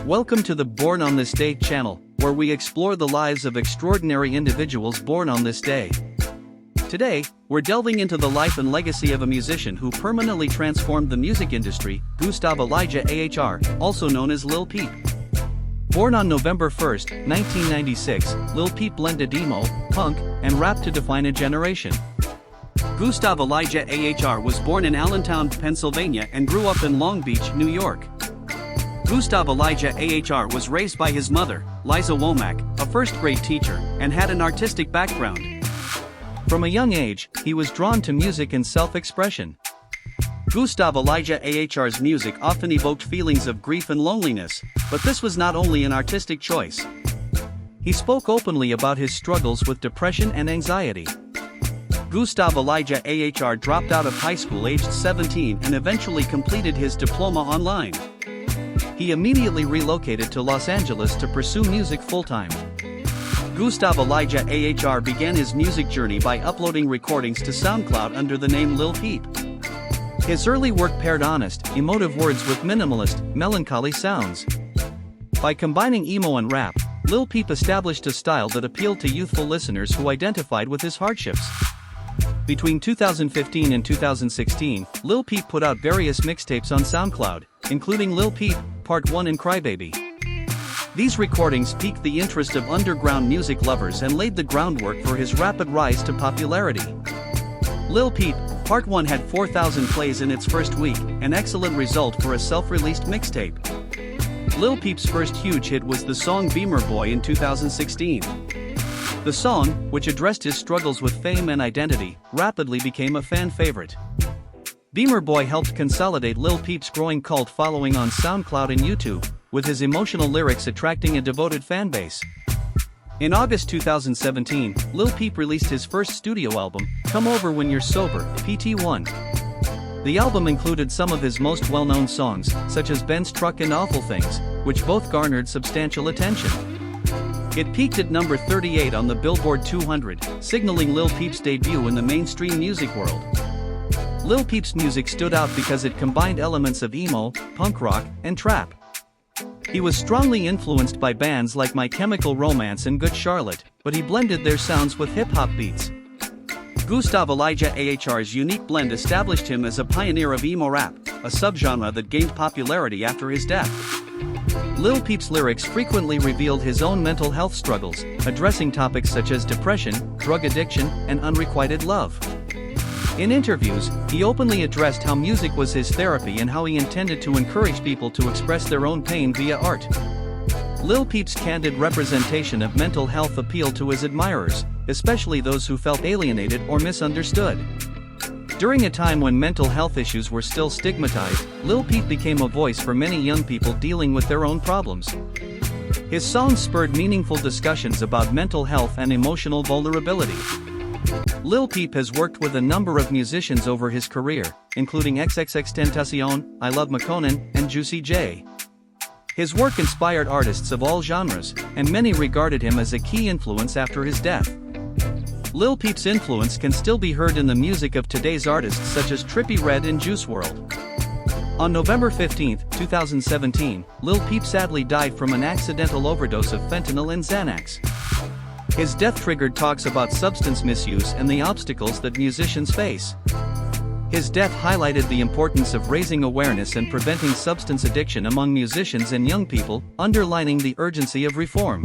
Welcome to the Born on This Day channel, where we explore the lives of extraordinary individuals born on this day. Today, we're delving into the life and legacy of a musician who permanently transformed the music industry, Gustav Elijah AHR, also known as Lil Peep. Born on November 1, 1996, Lil Peep blended emo, punk, and rap to define a generation. Gustav Elijah AHR was born in Allentown, Pennsylvania and grew up in Long Beach, New York. Gustav Elijah AHR was raised by his mother, Liza Womack, a first-grade teacher, and had an artistic background. From a young age, he was drawn to music and self-expression. Gustav Elijah AHR's music often evoked feelings of grief and loneliness, but this was not only an artistic choice. He spoke openly about his struggles with depression and anxiety. Gustav Elijah AHR dropped out of high school aged 17 and eventually completed his diploma online. He immediately relocated to Los Angeles to pursue music full-time. Gustav Elijah AHR began his music journey by uploading recordings to SoundCloud under the name Lil Peep. His early work paired honest, emotive words with minimalist, melancholy sounds. By combining emo and rap, Lil Peep established a style that appealed to youthful listeners who identified with his hardships. Between 2015 and 2016, Lil Peep put out various mixtapes on SoundCloud, including Lil Peep, Part 1 and Crybaby. These recordings piqued the interest of underground music lovers and laid the groundwork for his rapid rise to popularity. Lil Peep, Part 1 had 4,000 plays in its first week, an excellent result for a self-released mixtape. Lil Peep's first huge hit was the song Beamer Boy in 2016. The song, which addressed his struggles with fame and identity, rapidly became a fan favorite. Beamer Boy helped consolidate Lil Peep's growing cult following on SoundCloud and YouTube, with his emotional lyrics attracting a devoted fanbase. In August 2017, Lil Peep released his first studio album, Come Over When You're Sober, PT1. The album included some of his most well-known songs, such as Ben's Truck and Awful Things, which both garnered substantial attention. It peaked at number 38 on the Billboard 200, signaling Lil Peep's debut in the mainstream music world. Lil Peep's music stood out because it combined elements of emo, punk rock, and trap. He was strongly influenced by bands like My Chemical Romance and Good Charlotte, but he blended their sounds with hip-hop beats. Gustav Elijah AHR's unique blend established him as a pioneer of emo rap, a subgenre that gained popularity after his death. Lil Peep's lyrics frequently revealed his own mental health struggles, addressing topics such as depression, drug addiction, and unrequited love. In interviews, he openly addressed how music was his therapy and how he intended to encourage people to express their own pain via art. Lil Peep's candid representation of mental health appealed to his admirers, especially those who felt alienated or misunderstood. During a time when mental health issues were still stigmatized, Lil Peep became a voice for many young people dealing with their own problems. His songs spurred meaningful discussions about mental health and emotional vulnerability. Lil Peep has worked with a number of musicians over his career, including XXXTentacion, I Love McConan, and Juicy J. His work inspired artists of all genres, and many regarded him as a key influence after his death. Lil Peep's influence can still be heard in the music of today's artists such as Trippie Redd and Juice WRLD. On November 15, 2017, Lil Peep sadly died from an accidental overdose of fentanyl and Xanax. His death triggered talks about substance misuse and the obstacles that musicians face. His death highlighted the importance of raising awareness and preventing substance addiction among musicians and young people, underlining the urgency of reform.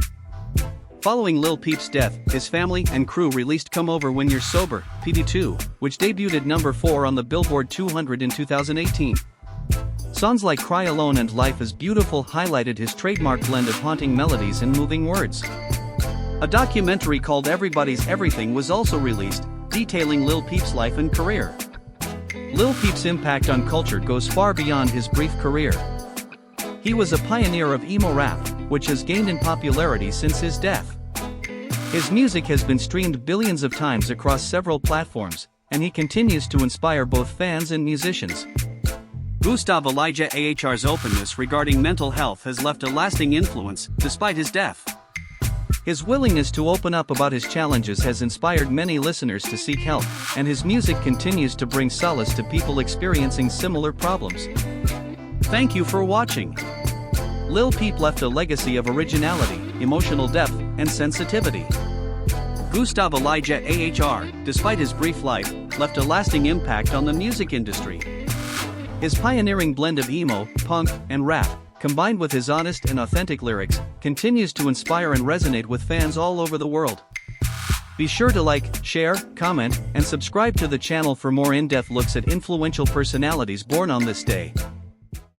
Following Lil Peep's death, his family and crew released Come Over When You're Sober, PT2, which debuted at number 4 on the Billboard 200 in 2018. Songs like Cry Alone and Life is Beautiful highlighted his trademark blend of haunting melodies and moving words. A documentary called Everybody's Everything was also released, detailing Lil Peep's life and career. Lil Peep's impact on culture goes far beyond his brief career. He was a pioneer of emo rap, which has gained in popularity since his death. His music has been streamed billions of times across several platforms, and he continues to inspire both fans and musicians. Gustav Elijah AHR's openness regarding mental health has left a lasting influence, despite his death. His willingness to open up about his challenges has inspired many listeners to seek help, and his music continues to bring solace to people experiencing similar problems. Thank you for watching. Lil Peep left a legacy of originality, emotional depth, and sensitivity. Gustav Elijah AHR, despite his brief life, left a lasting impact on the music industry. His pioneering blend of emo, punk, and rap, combined with his honest and authentic lyrics, continues to inspire and resonate with fans all over the world. Be sure to like, share, comment, and subscribe to the channel for more in-depth looks at influential personalities born on this day.